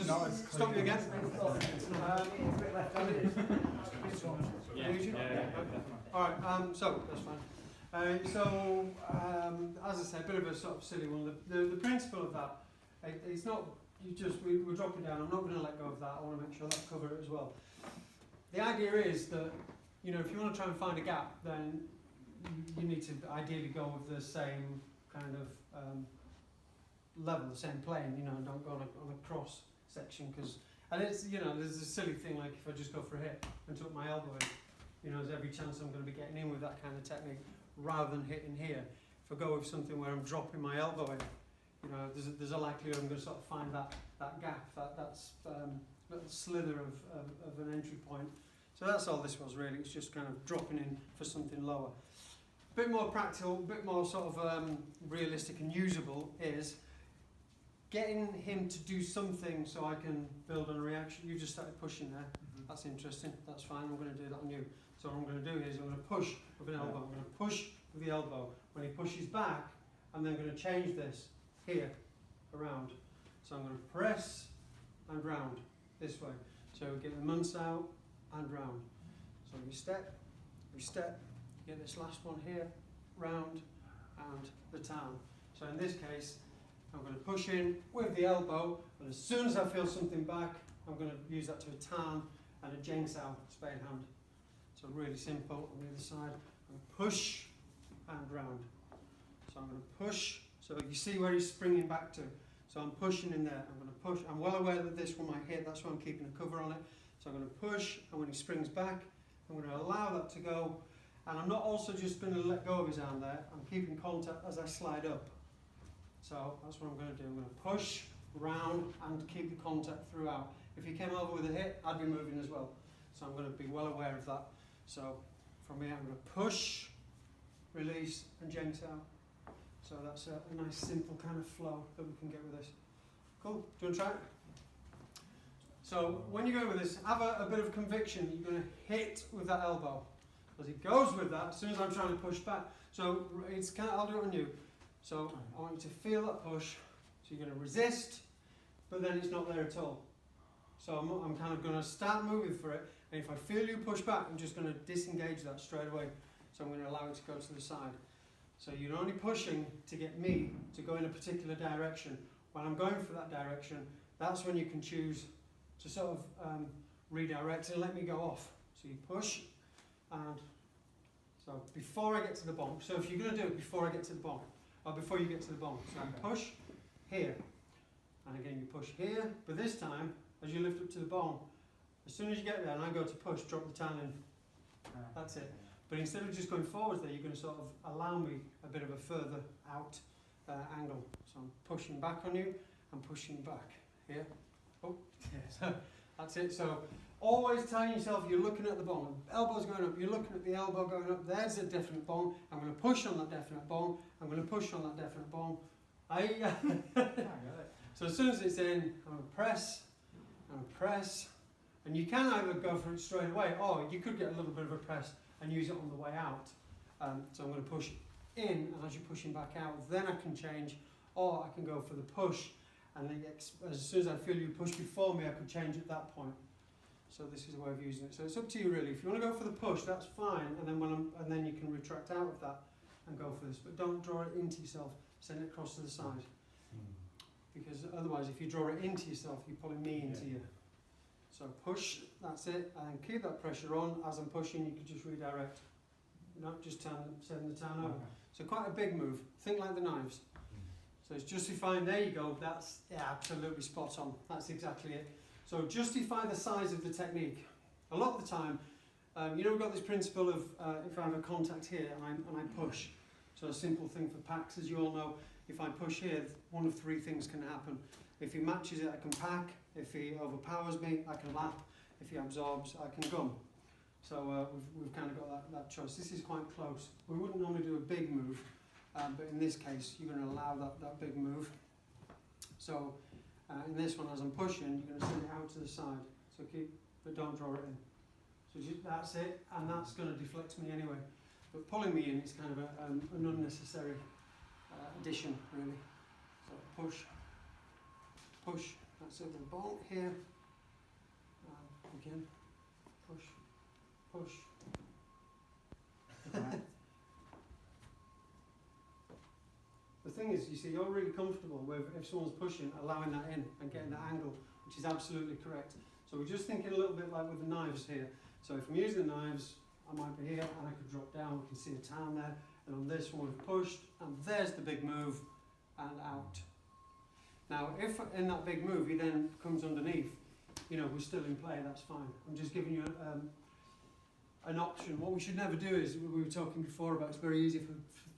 just not as stop you clean. again. Alright, so that's fine. As I said, a bit of a sort of silly one. The principle of that, it's not, we're dropping down, I'm not going to let go of that, I want to make sure that I cover it as well. The idea is that, you know, if you want to try and find a gap, then you need to ideally go with the same kind of level, the same plane, you know, and don't go on a cross section, because, and it's, you know, there's a silly thing like if I just go for a hit and tuck my elbow in, you know, there's every chance I'm going to be getting in with that kind of technique rather than hitting here. If I go with something where I'm dropping my elbow in, you know, there's a likelihood I'm going to sort of find that gap, that little slither of an entry point. So that's all this was really, it's just kind of dropping in for something lower. A bit more practical, a bit more sort of realistic and usable is getting him to do something so I can build on a reaction. You just started pushing there. That's interesting. That's fine. I'm going to do that on you. So what I'm going to do is I'm going to push with an elbow. I'm going to push with the elbow. When he pushes back, I'm then going to change this here around. So I'm going to press and round this way. So we get the Mun Sau and round. So we step, get this last one here, round, and the tan. So in this case, I'm going to push in with the elbow, and as soon as I feel something back, I'm going to use that to a tan and a Jeng Sau, spade hand. So really simple. On the other side, I'm going to push and round. So I'm going to push, so you see where he's springing back to. So I'm pushing in there, I'm going to push. I'm well aware that this one might hit, that's why I'm keeping a cover on it. So I'm going to push, and when he springs back, I'm going to allow that to go. And I'm not also just going to let go of his arm there, I'm keeping contact as I slide up. So that's what I'm going to do. I'm going to push, round, and keep the contact throughout. If he came over with a hit, I'd be moving as well. So I'm going to be well aware of that. So from here, I'm going to push, release, and Jeng Sau. So that's a nice simple kind of flow that we can get with this. Cool. Do you want to try it? So when you go with this, have a bit of conviction that you're going to hit with that elbow. As it goes with that, as soon as I'm trying to push back. So it's kind of, I'll do it on you. So I want you to feel that push. So you're going to resist, but then it's not there at all. So I'm kind of going to start moving for it, and if I feel you push back, I'm just going to disengage that straight away. So I'm going to allow it to go to the side. So you're only pushing to get me to go in a particular direction. When I'm going for that direction, that's when you can choose to sort of redirect and let me go off. So you push, and so before I get to the bong, so if you're going to do it before I get to the bong, or before you get to the bong, so I push here, and again you push here, but this time, as you lift up to the bong, as soon as you get there and I go to push, drop the tan in. That's it. But instead of just going forwards there, you're going to sort of allow me a bit of a further out angle. So I'm pushing back on you, and pushing back here. Oh, so that's it. So always telling yourself you're looking at the bong. Elbow's going up, you're looking at the elbow going up. There's a definite bong. I'm going to push on that definite bong. I'm going to push on that definite bong. So as soon as it's in, I'm going to press, and you can either go for it straight away, or you could get a little bit of a press and use it on the way out. So I'm going to push in, and as you're pushing back out, then I can change, or I can go for the push, and then as soon as I feel you push before me, I could change at that point. So this is a way of using it. So it's up to you really. If you want to go for the push, that's fine, and then you can retract out of that and go for this. But don't draw it into yourself. Send it across to the side. Because otherwise, if you draw it into yourself, you're pulling me into you. So push, that's it, and keep that pressure on. As I'm pushing, you could just redirect. Not just send the tan over. So quite a big move. Think like the knives. So it's justifying, there you go, that's absolutely spot on. That's exactly it. So justify the size of the technique. A lot of the time, you know, we've got this principle of if I have a contact here and I push. So a simple thing for packs, as you all know, if I push here, one of three things can happen. If he matches it, I can pack. If he overpowers me, I can lap. If he absorbs, I can gum. So we've kind of got that choice. This is quite close. We wouldn't normally do a big move, but in this case, you're going to allow that big move. So in this one, as I'm pushing, you're going to send it out to the side. So but don't draw it in. So that's it, and that's going to deflect me anyway. But pulling me in is kind of an unnecessary addition, really. So push, That's it, then bong here. Again, push, push. The thing is, you see, you're really comfortable with, if someone's pushing, allowing that in and getting that angle, which is absolutely correct. So we're just thinking a little bit like with the knives here. So if I'm using the knives, I might be here and I could drop down, we can see a town there, and on this one we've pushed, and there's the big move, and out. Now, if in that big move he then comes underneath, you know, we're still in play, that's fine. I'm just giving you an option. What we should never do is, we were talking before about, it's very easy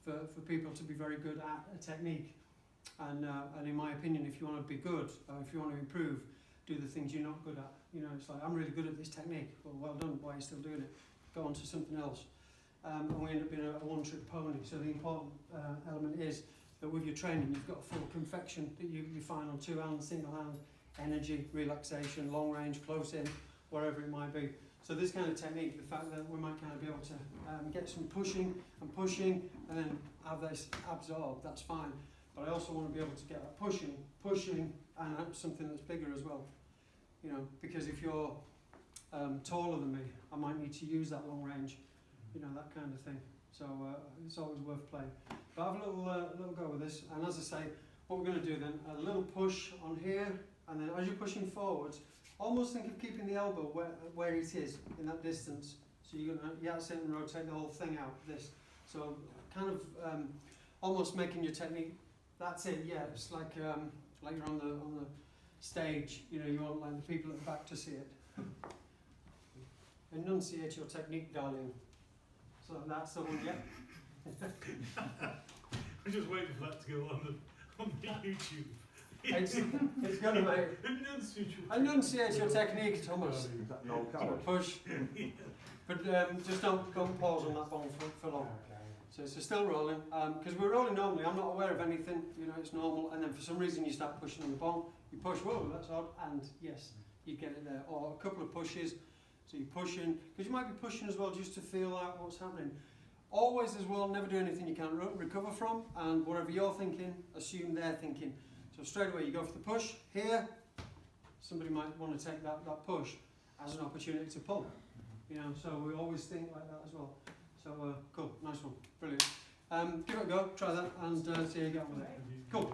for people to be very good at a technique. And in my opinion, if you want to be good, if you want to improve, do the things you're not good at. You know, it's like, I'm really good at this technique. Well done, why are you still doing it? Go on to something else. And we end up being a one-trick pony. So the important element is that with your training, you've got a full confection that you find on two hands, single hand, energy, relaxation, long range, close in, wherever it might be. So this kind of technique, the fact that we might kind of be able to get some pushing, and then have this absorb, that's fine. But I also want to be able to get that pushing, and something that's bigger as well. You know, because if you're taller than me, I might need to use that long range, you know, that kind of thing. So it's always worth playing. But have a little go with this, and as I say, what we're going to do then, a little push on here, and then as you're pushing forwards, almost think of keeping the elbow where it is, in that distance. So you're going to sit and rotate the whole thing out, this. So kind of almost making your technique, that's it, yeah, it's like you're on the stage, you know, you want like the people at the back to see it. Enunciate your technique, darling. So that's the one, yeah. I'm just waiting for that to go on the YouTube. It's going to make enunciate your technique, Thomas. Push. But just don't pause on that bong for long. So it's still rolling. Because we're rolling normally, I'm not aware of anything, you know, it's normal. And then for some reason you start pushing on the bong, you push, whoa, that's odd, and yes, you get it there. Or a couple of pushes, so you're pushing, because you might be pushing as well just to feel out what's happening. Always as well, never do anything you can't recover from, and whatever you're thinking, assume they're thinking. So straight away you go for the push, here, somebody might want to take that push as an opportunity to pull. You know, so we always think like that as well. So cool, nice one, brilliant. Give it a go, try that, and see how you get on with it. Cool.